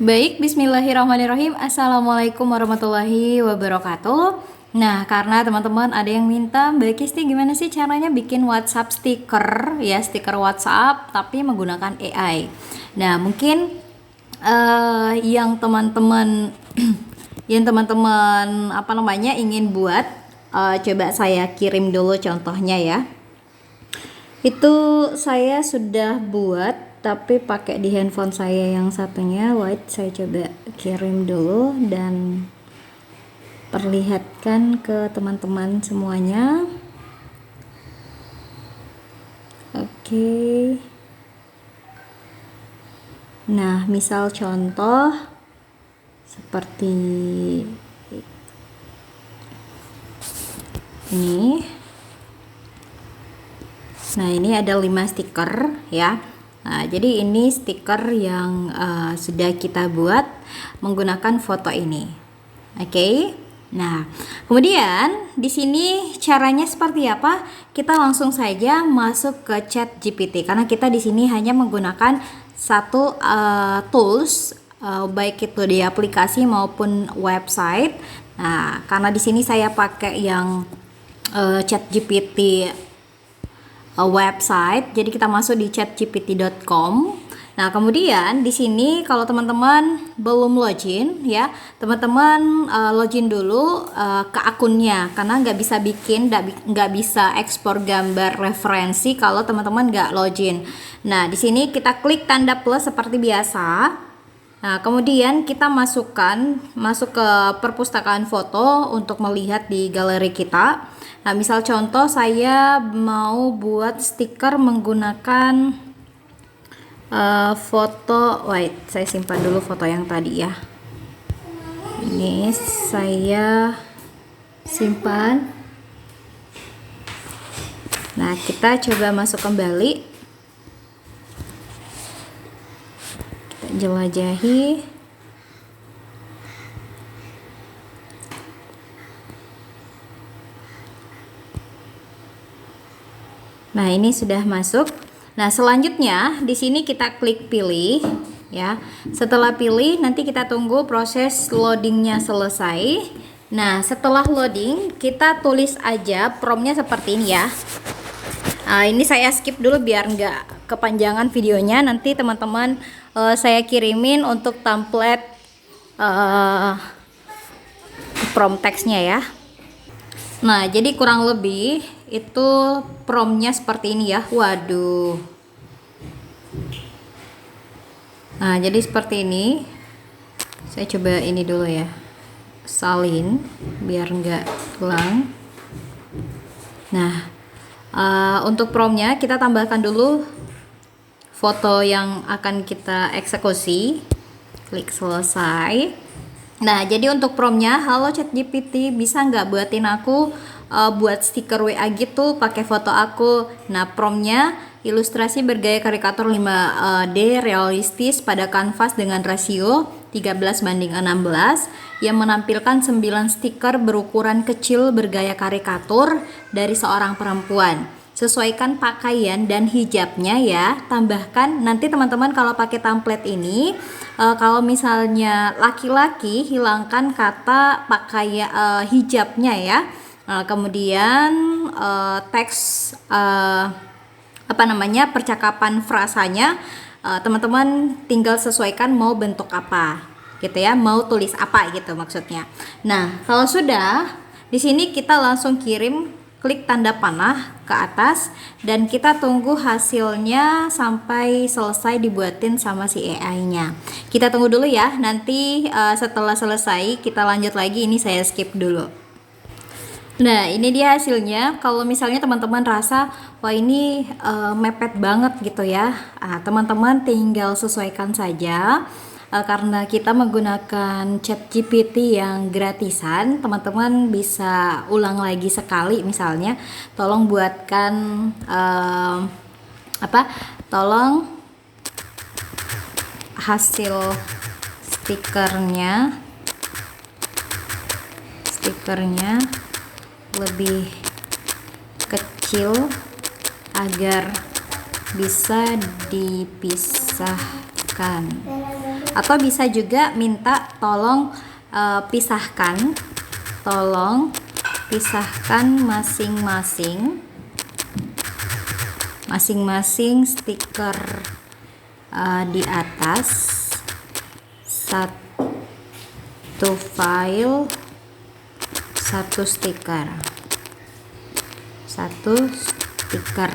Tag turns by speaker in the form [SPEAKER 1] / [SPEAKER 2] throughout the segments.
[SPEAKER 1] Baik, bismillahirrahmanirrahim. Assalamualaikum warahmatullahi wabarakatuh. Nah, karena teman-teman ada yang minta, Mbak Kisti gimana sih caranya bikin WhatsApp stiker, ya stiker WhatsApp tapi menggunakan AI. Nah, mungkin yang teman-teman yang teman-teman ingin buat, coba saya kirim dulu contohnya ya. Itu saya sudah buat tapi pakai di handphone saya yang satunya. Wait, saya coba kirim dulu dan perlihatkan ke teman-teman semuanya. Oke. Nah, misal contoh seperti ini. Nah, ini ada 5 stiker ya. Nah, jadi ini stiker yang sudah kita buat menggunakan foto ini. Oke. Nah, kemudian di sini caranya seperti apa? Kita langsung saja masuk ke ChatGPT karena kita di sini hanya menggunakan satu tools, baik itu di aplikasi maupun website. Nah, karena di sini saya pakai yang ChatGPT website, jadi kita masuk di chatgpt.com. Nah, kemudian di sini kalau teman-teman belum login ya, teman-teman login dulu ke akunnya karena nggak bisa nggak bisa ekspor gambar referensi kalau teman-teman nggak login. Nah, di sini kita klik tanda plus seperti biasa. Nah, kemudian kita masuk ke perpustakaan foto untuk melihat di galeri kita. Nah, misal contoh saya mau buat stiker menggunakan foto. Wait, saya simpan dulu foto yang tadi ya. Ini saya simpan. Nah, kita coba masuk kembali. Kita jelajahi. Nah, ini sudah masuk. Nah, selanjutnya di sini kita klik pilih ya. Setelah pilih nanti kita tunggu proses loadingnya selesai. Nah, setelah loading kita tulis aja promptnya seperti ini ya. Ini saya skip dulu biar nggak kepanjangan videonya. Nanti teman-teman saya kirimin untuk template prompt teksnya ya. Nah, jadi kurang lebih itu promptnya seperti ini ya. Waduh. Nah, jadi seperti ini. Saya coba ini dulu ya. Salin biar nggak hilang. Nah, untuk promptnya kita tambahkan dulu foto yang akan kita eksekusi. Klik selesai. Nah, jadi untuk promptnya, halo ChatGPT, bisa nggak buatin aku buat stiker WA gitu pakai foto aku. Nah, promptnya ilustrasi bergaya karikatur 5D realistis pada kanvas dengan rasio 13:16 yang menampilkan 9 stiker berukuran kecil bergaya karikatur dari seorang perempuan. Sesuaikan pakaian dan hijabnya ya. Tambahkan nanti teman-teman kalau pakai template ini, kalau misalnya laki-laki hilangkan kata pakaian hijabnya ya. Kemudian teks percakapan frasanya teman-teman tinggal sesuaikan mau bentuk apa gitu ya, mau tulis apa gitu maksudnya. Nah, kalau sudah di sini kita langsung kirim, klik tanda panah ke atas dan kita tunggu hasilnya sampai selesai dibuatin sama si AI-nya. Kita tunggu dulu ya, nanti setelah selesai kita lanjut lagi. Ini saya skip dulu. Nah, ini dia hasilnya. Kalau misalnya teman-teman rasa wah ini mepet banget gitu ya, teman-teman tinggal sesuaikan saja. Karena kita menggunakan ChatGPT yang gratisan, teman-teman bisa ulang lagi sekali. Misalnya tolong buatkan tolong hasil stikernya lebih kecil agar bisa dipisahkan. Atau bisa juga minta tolong pisahkan masing-masing stiker di atas satu file, satu stiker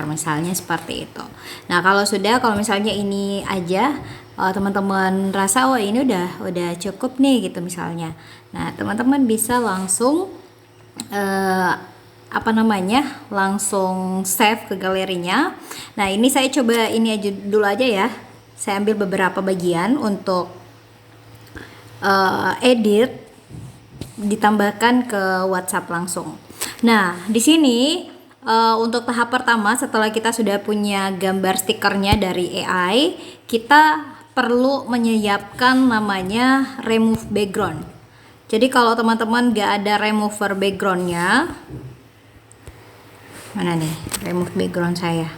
[SPEAKER 1] misalnya seperti itu. Nah, kalau misalnya ini aja teman-teman rasa oh ini udah cukup nih gitu misalnya. Nah, teman-teman bisa langsung langsung save ke galerinya. Nah, ini saya coba ini aja dulu aja ya. Saya ambil beberapa bagian untuk edit, ditambahkan ke WhatsApp langsung. Nah, di sini untuk tahap pertama setelah kita sudah punya gambar stikernya dari AI, kita perlu menyiapkan namanya remove background. Jadi kalau teman-teman gak ada remover backgroundnya, mana nih remove background saya?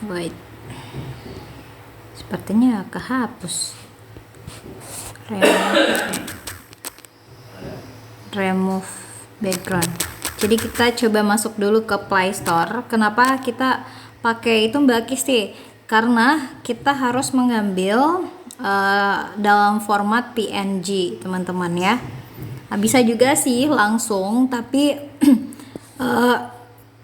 [SPEAKER 1] Wait, sepertinya kehapus. Remove background. Jadi kita coba masuk dulu ke Play Store. Kenapa kita pakai itu Mbak Kisti? Karena kita harus mengambil dalam format PNG, teman-teman ya. Nah, bisa juga sih langsung, tapi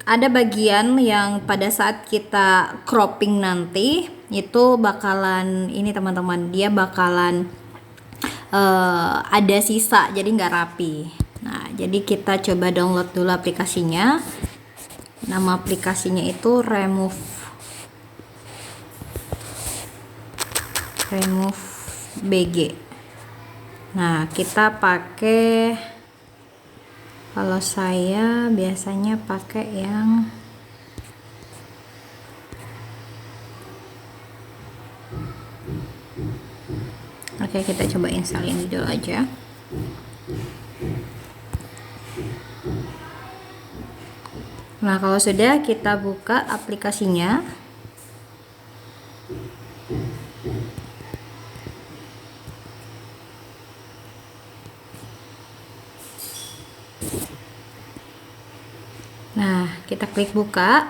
[SPEAKER 1] ada bagian yang pada saat kita cropping nanti itu bakalan ini teman-teman, dia bakalan ada sisa, jadi nggak rapi. Nah, jadi kita coba download dulu aplikasinya. Nama aplikasinya itu remove BG. Nah, kita pakai, kalau saya biasanya pakai yang oke, kita coba install ini dulu aja. Nah, kalau sudah, kita buka aplikasinya. Nah, kita klik buka.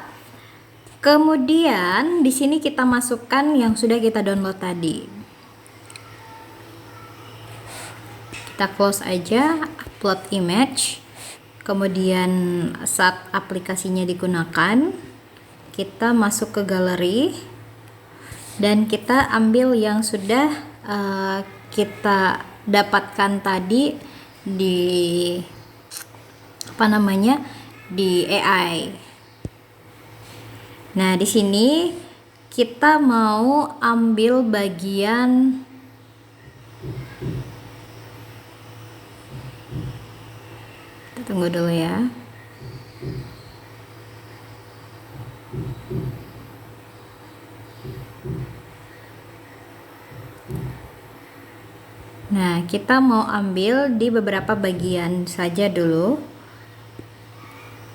[SPEAKER 1] Kemudian di sini kita masukkan yang sudah kita download tadi. Kita close aja, upload image. Kemudian saat aplikasinya digunakan, kita masuk ke galeri dan kita ambil yang sudah kita dapatkan tadi di di AI. Nah, di sini kita mau ambil bagian tunggu dulu ya. Nah, kita mau ambil di beberapa bagian saja dulu.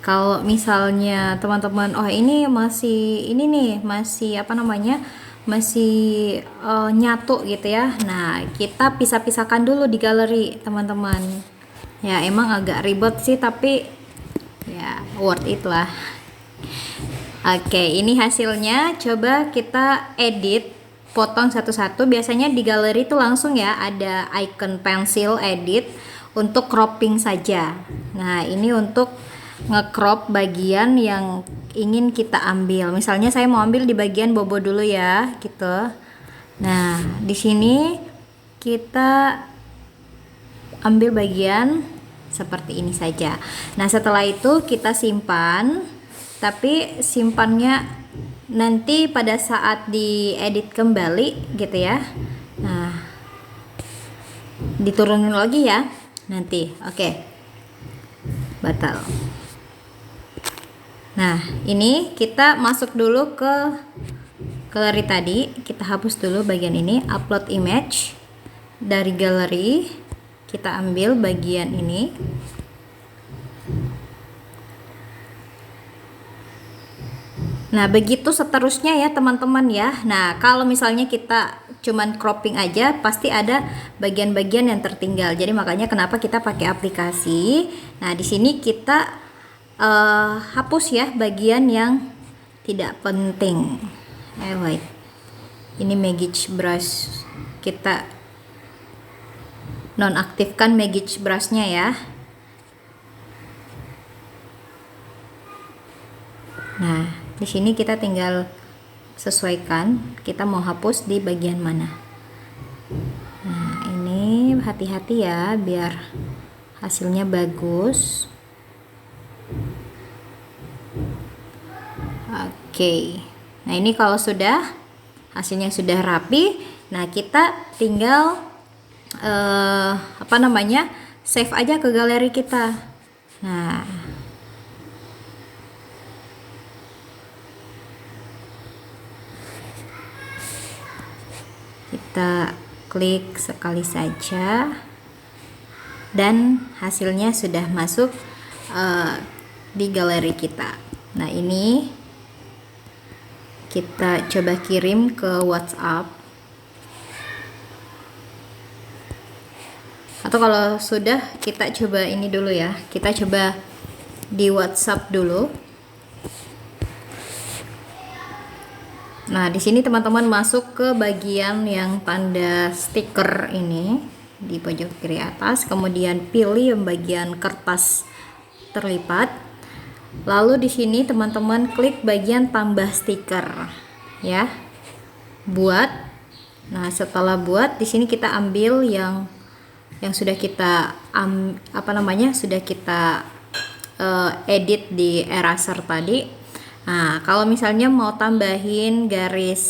[SPEAKER 1] Kalau misalnya teman-teman, oh ini masih ini nih, masih masih nyatu gitu ya. Nah, kita pisah-pisahkan dulu di galeri, teman-teman. Ya, emang agak ribet sih, tapi ya worth it lah. Oke, ini hasilnya. Coba kita edit, potong satu-satu. Biasanya di galeri itu langsung ya ada icon pensil edit untuk cropping saja. Nah, ini untuk nge-crop bagian yang ingin kita ambil. Misalnya saya mau ambil di bagian bobo dulu ya, gitu. Nah, di sini kita ambil bagian seperti ini saja. Nah, setelah itu kita simpan, tapi simpannya nanti pada saat diedit kembali gitu ya. Nah, diturunin lagi ya nanti. Oke. Batal. Nah, ini kita masuk dulu ke galeri tadi. Kita hapus dulu bagian ini, upload image. Dari galeri kita ambil bagian ini. Nah, begitu seterusnya ya teman-teman ya. Nah, kalau misalnya kita cuman cropping aja, pasti ada bagian-bagian yang tertinggal. Jadi makanya kenapa kita pakai aplikasi. Nah, di sini kita hapus ya bagian yang tidak penting. Wait. Ini Magic Brush. Kita nonaktifkan Magic Brush-nya ya. Nah, di sini kita tinggal sesuaikan kita mau hapus di bagian mana. Nah, ini hati-hati ya biar hasilnya bagus. Oke. Nah, ini kalau sudah hasilnya sudah rapi, nah kita tinggal save aja ke galeri kita. Nah, kita klik sekali saja dan hasilnya sudah masuk di galeri kita. Nah, ini kita coba kirim ke WhatsApp, atau kalau sudah kita coba ini dulu ya, kita coba di WhatsApp dulu. Nah, di sini teman-teman masuk ke bagian yang tanda stiker ini di pojok kiri atas, kemudian pilih bagian kertas terlipat. Lalu di sini teman-teman klik bagian tambah stiker ya. Buat. Nah, setelah buat di sini kita ambil yang sudah kita sudah kita edit di eraser tadi. Nah, kalau misalnya mau tambahin garis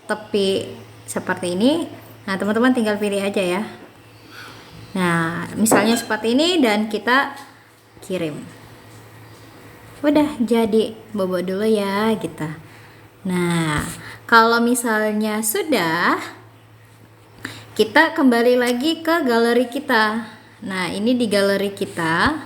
[SPEAKER 1] tepi seperti ini, nah teman-teman tinggal pilih aja ya. Nah, misalnya seperti ini dan kita kirim. Udah jadi, bobo dulu ya gitu. Nah, kalau misalnya sudah, kita kembali lagi ke galeri kita. Nah, ini di galeri kita,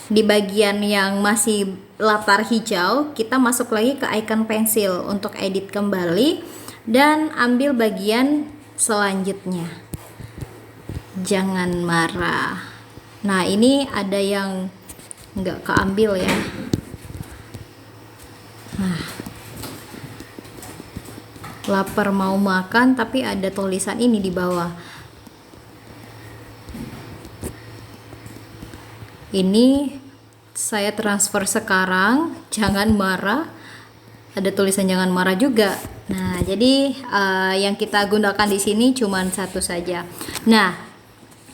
[SPEAKER 1] di bagian yang masih latar hijau, kita masuk lagi ke icon pensil untuk edit kembali dan ambil bagian selanjutnya. Jangan marah. Nah, ini ada yang nggak keambil ya. Nah, lapar mau makan tapi ada tulisan ini di bawah. Ini saya transfer sekarang, jangan marah. Ada tulisan jangan marah juga. Nah, jadi yang kita gunakan di sini cuma satu saja. Nah,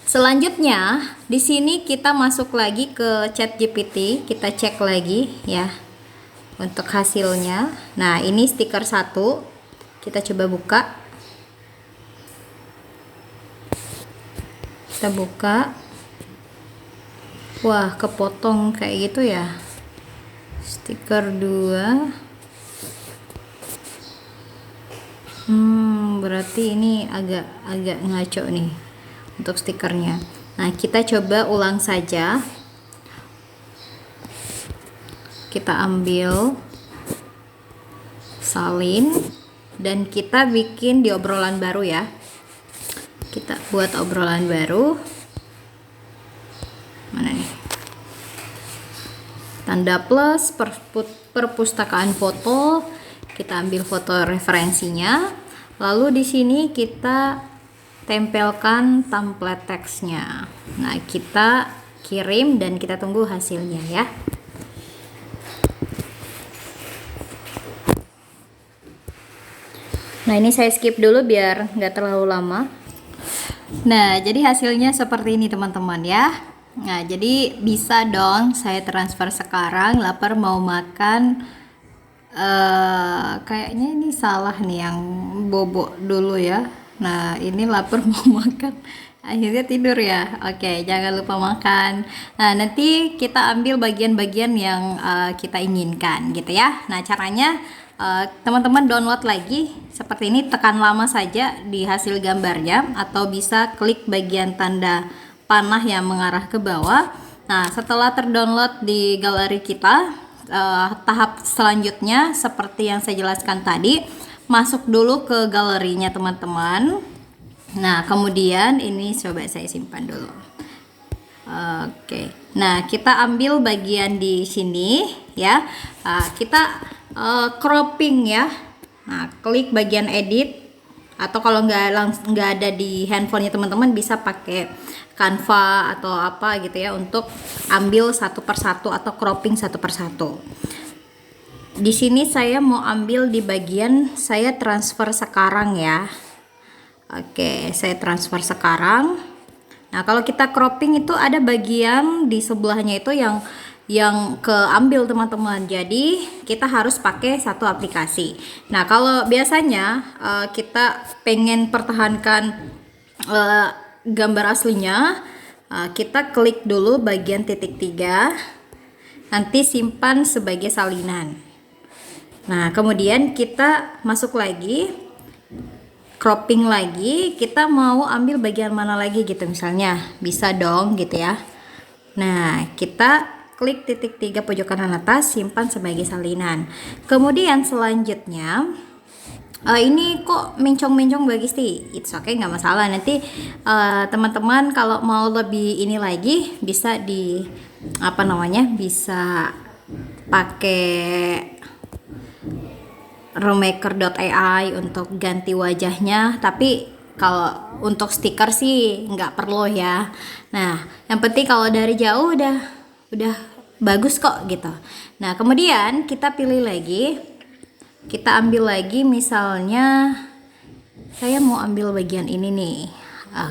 [SPEAKER 1] selanjutnya di sini kita masuk lagi ke ChatGPT, kita cek lagi ya untuk hasilnya. Nah, ini stiker 1. Kita coba buka. Kita buka. Wah, kepotong kayak gitu ya. Stiker 2. Berarti ini agak ngaco nih untuk stikernya. Nah, kita coba ulang saja. Kita ambil salin dan kita bikin di obrolan baru ya. Kita buat obrolan baru. Mana nih? Tanda plus, perpustakaan foto. Kita ambil foto referensinya. Lalu di sini kita tempelkan template teksnya. Nah, kita kirim dan kita tunggu hasilnya ya. Nah, ini saya skip dulu biar nggak terlalu lama. Nah, jadi hasilnya seperti ini teman-teman ya. Nah, jadi bisa dong saya transfer sekarang, lapar mau makan. Kayaknya ini salah nih yang bobo dulu ya. Nah, ini lapar mau makan, akhirnya tidur ya. Oke, jangan lupa makan. Nah, nanti kita ambil bagian-bagian yang kita inginkan gitu ya. Nah, caranya teman-teman download lagi seperti ini, tekan lama saja di hasil gambarnya, atau bisa klik bagian tanda panah yang mengarah ke bawah. Nah, setelah terdownload di galeri kita, tahap selanjutnya seperti yang saya jelaskan tadi, masuk dulu ke galerinya teman-teman. Nah, kemudian ini coba saya simpan dulu. Oke. Nah, kita ambil bagian di sini ya. Kita cropping ya. Nah, klik bagian edit, atau kalau nggak ada di handphonenya teman-teman bisa pakai Canva atau apa gitu ya untuk ambil satu persatu atau cropping satu persatu. Di sini saya mau ambil di bagian saya transfer sekarang ya. Oke, saya transfer sekarang. Nah, kalau kita cropping itu ada bagian di sebelahnya itu yang keambil teman-teman. Jadi kita harus pakai satu aplikasi. Nah, kalau biasanya kita pengen pertahankan gambar aslinya, kita klik dulu bagian titik 3, nanti simpan sebagai salinan. Nah, kemudian kita masuk lagi, cropping lagi, kita mau ambil bagian mana lagi gitu misalnya, bisa dong gitu ya. Nah, kita klik titik 3 pojok kanan atas, simpan sebagai salinan. Kemudian selanjutnya, ini kok mencong-mencong bagus sih, it's okay, nggak masalah. Nanti teman-teman kalau mau lebih ini lagi bisa di apa namanya, bisa pakai Remaker.ai untuk ganti wajahnya, tapi kalau untuk stiker sih nggak perlu ya. Nah, yang penting kalau dari jauh udah bagus kok gitu. Nah, kemudian kita pilih lagi, kita ambil lagi, misalnya saya mau ambil bagian ini nih.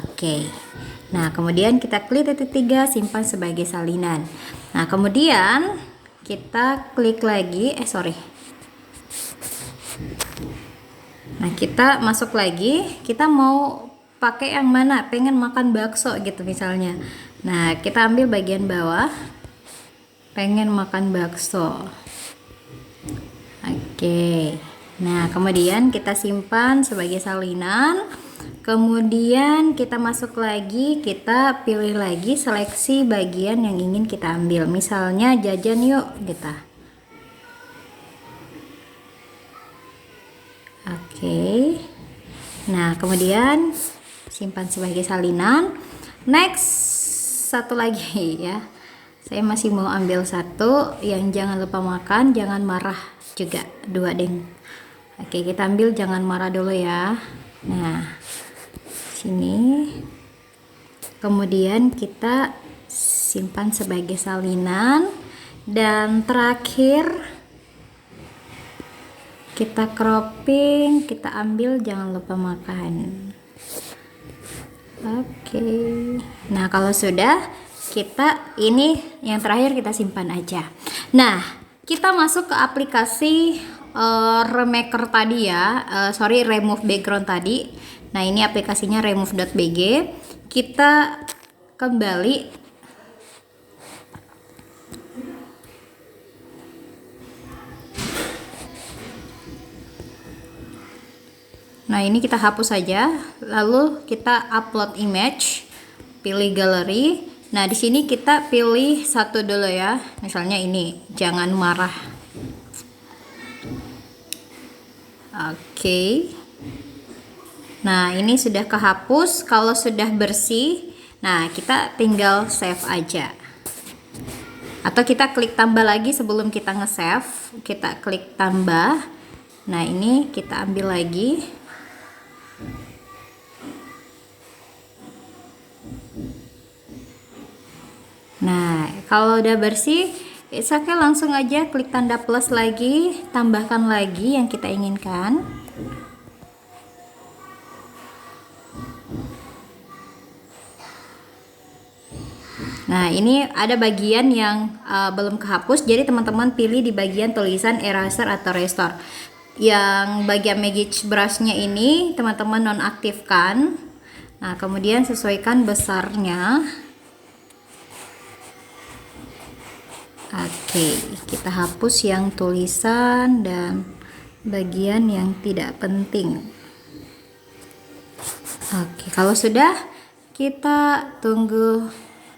[SPEAKER 1] Oke. Nah, kemudian kita klik titik 3, simpan sebagai salinan. Nah, kemudian kita klik lagi, Nah, kita masuk lagi, kita mau pakai yang mana, pengen makan bakso gitu misalnya. Nah, kita ambil bagian bawah, pengen makan bakso. Oke. Nah, kemudian kita simpan sebagai salinan. Kemudian kita masuk lagi, kita pilih lagi seleksi bagian yang ingin kita ambil. Misalnya jajan yuk gitu. Oke. Nah, kemudian simpan sebagai salinan. Next, satu lagi ya. Saya masih mau ambil satu yang jangan lupa makan, jangan marah juga, 2 deng. Oke, kita ambil jangan marah dulu ya. Nah, sini. Kemudian kita simpan sebagai salinan, dan terakhir kita cropping, kita ambil jangan lupa makan. Oke. Nah, kalau sudah, kita ini yang terakhir kita simpan aja. Nah, kita masuk ke aplikasi Remaker tadi ya, remove background tadi. Nah, ini aplikasinya remove.bg. Kita kembali. Nah, ini kita hapus saja, lalu kita upload image, pilih galeri. Nah, di sini kita pilih satu dulu ya, misalnya ini, jangan marah. Oke. Nah, ini sudah kehapus. Kalau sudah bersih, nah kita tinggal save aja. Atau kita klik tambah lagi sebelum kita nge-save, kita klik tambah. Nah, ini kita ambil lagi. Nah, kalau udah bersih, oke, langsung aja klik tanda plus lagi, tambahkan lagi yang kita inginkan. Nah, ini ada bagian yang belum kehapus, jadi teman-teman pilih di bagian tulisan eraser atau restore. Yang bagian magic brushnya ini teman-teman nonaktifkan. Nah, kemudian sesuaikan besarnya. Oke, kita hapus yang tulisan dan bagian yang tidak penting. Oke, kalau sudah, kita tunggu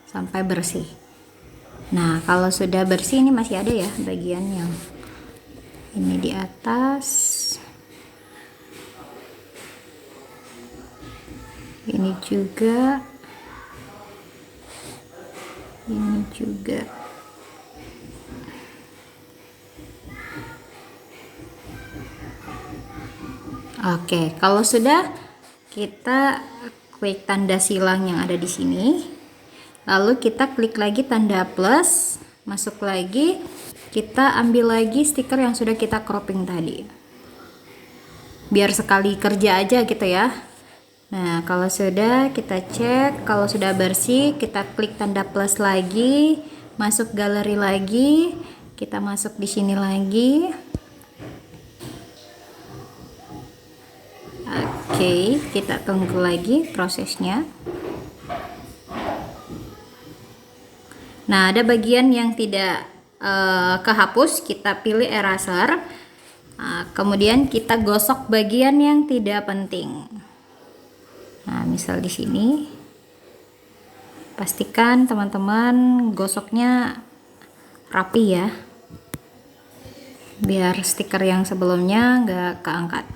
[SPEAKER 1] sampai bersih. Nah, kalau sudah bersih, ini masih ada ya bagian yang ini di atas. Ini juga. Ini juga. Oke, kalau sudah, kita klik tanda silang yang ada di sini. Lalu kita klik lagi tanda plus, masuk lagi, kita ambil lagi stiker yang sudah kita cropping tadi. Biar sekali kerja aja gitu ya. Nah, kalau sudah, kita cek, kalau sudah bersih, kita klik tanda plus lagi, masuk galeri lagi, kita masuk di sini lagi. Oke, kita tunggu lagi prosesnya. Nah, ada bagian yang tidak kehapus, kita pilih eraser. Kemudian kita gosok bagian yang tidak penting. Nah, misal di sini, pastikan teman-teman gosoknya rapi ya, biar stiker yang sebelumnya nggak keangkat.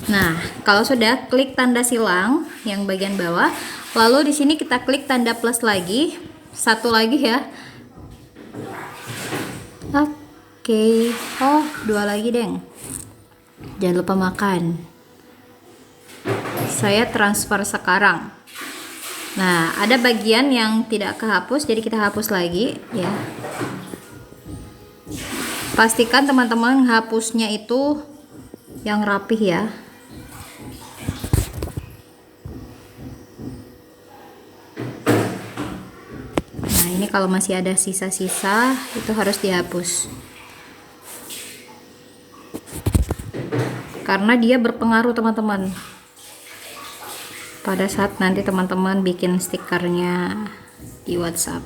[SPEAKER 1] Nah, kalau sudah, klik tanda silang yang bagian bawah, lalu di sini kita klik tanda plus lagi, satu lagi ya. Oke, oh dua lagi deng. Jangan lupa makan. Saya transfer sekarang. Nah, ada bagian yang tidak kehapus, jadi kita hapus lagi ya. Pastikan teman-teman hapusnya itu yang rapih ya. Nah, ini kalau masih ada sisa-sisa itu harus dihapus. Karena dia berpengaruh teman-teman. Pada saat nanti teman-teman bikin stikernya di WhatsApp.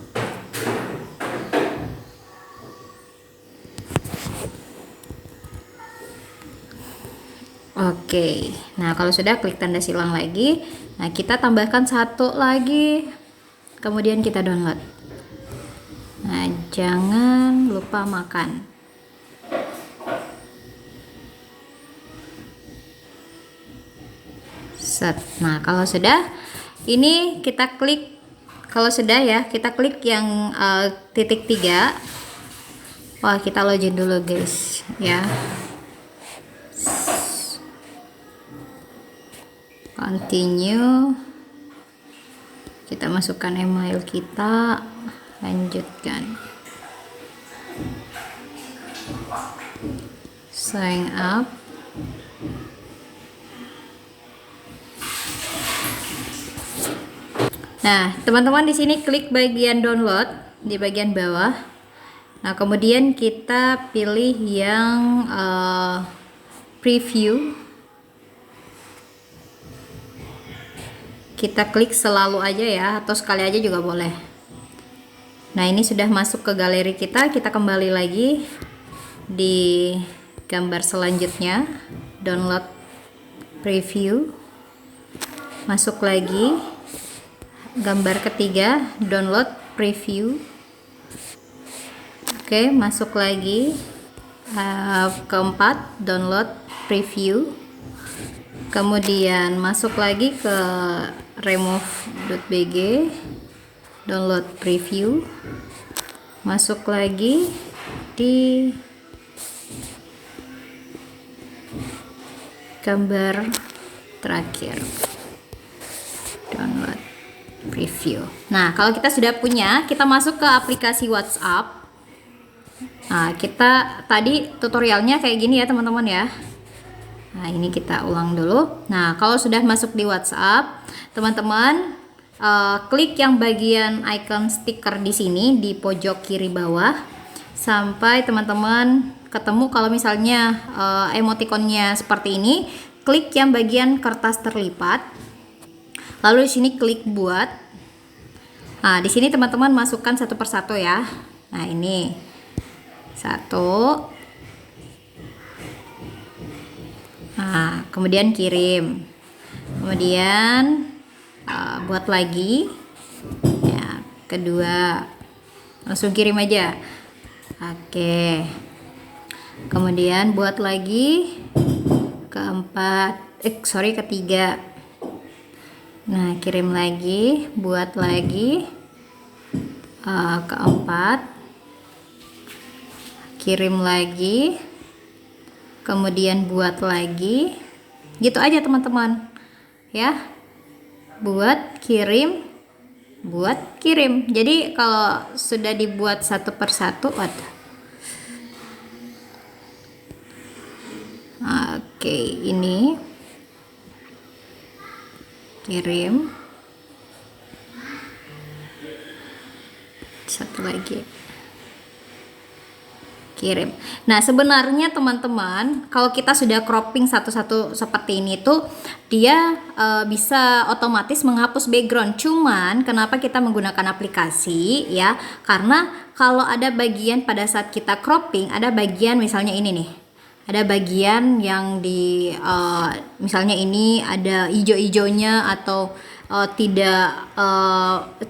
[SPEAKER 1] Oke, nah kalau sudah, klik tanda silang lagi. Nah, kita tambahkan satu lagi, kemudian kita download. Nah, jangan lupa makan. Set. Nah, kalau sudah, ini kita klik. Kalau sudah ya, kita klik yang titik 3. Wah, kita login dulu guys ya. Continue. Kita masukkan email kita, lanjutkan. Sign up. Nah, teman-teman di sini klik bagian download di bagian bawah. Nah, kemudian kita pilih yang preview. Kita klik selalu aja ya, atau sekali aja juga boleh. Nah, ini sudah masuk ke galeri kita. Kita kembali lagi di gambar selanjutnya, download preview. Masuk lagi. Gambar ketiga, download preview. Oke, masuk lagi. Keempat, download preview. Kemudian masuk lagi ke remove.bg, download preview. Masuk lagi di gambar terakhir, download preview. Nah, kalau kita sudah punya, kita masuk ke aplikasi WhatsApp. Nah, kita tadi tutorialnya kayak gini ya teman-teman ya. Nah, ini kita ulang dulu. Nah, kalau sudah masuk di WhatsApp, teman-teman klik yang bagian icon stiker di sini di pojok kiri bawah sampai teman-teman ketemu kalau misalnya emoticonnya seperti ini, klik yang bagian kertas terlipat. Lalu di sini klik buat. Nah, di sini teman-teman masukkan satu persatu ya. Nah, ini satu. Nah, kemudian kirim. Kemudian buat lagi. Ya, kedua. langsung kirim aja. Oke, kemudian buat lagi ketiga. Nah, kirim lagi, buat lagi keempat, kirim lagi, kemudian buat lagi, gitu aja teman-teman ya, buat kirim, jadi kalau sudah dibuat satu persatu, oke, ini kirim, satu lagi kirim. Nah, sebenarnya teman-teman, kalau kita sudah cropping satu-satu seperti ini tuh dia bisa otomatis menghapus background. Cuman kenapa kita menggunakan aplikasi ya? Karena kalau ada bagian pada saat kita cropping, ada bagian misalnya ini nih. Ada bagian yang di misalnya ini ada hijau-hijaunya atau tidak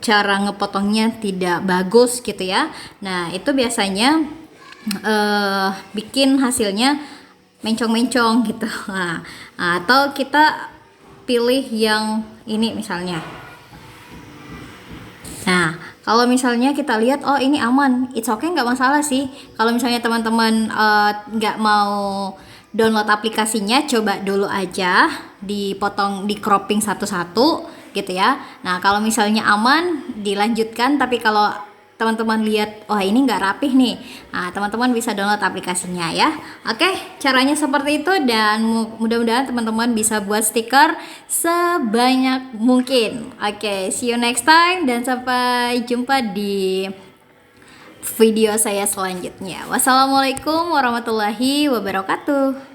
[SPEAKER 1] cara ngepotongnya tidak bagus gitu ya. Nah, itu biasanya bikin hasilnya mencong-mencong gitu. Nah, atau kita pilih yang ini misalnya. Nah, kalau misalnya kita lihat oh ini aman, it's okay, nggak masalah sih. Kalau misalnya teman-teman nggak mau download aplikasinya, coba dulu aja dipotong, di cropping satu-satu gitu ya. Nah, kalau misalnya aman dilanjutkan, tapi kalau teman-teman lihat wah ini nggak rapih nih, nah teman-teman bisa download aplikasinya ya. Oke, caranya seperti itu, dan mudah-mudahan teman-teman bisa buat stiker sebanyak mungkin. Oke, see you next time dan sampai jumpa di video saya selanjutnya. Wassalamualaikum warahmatullahi wabarakatuh.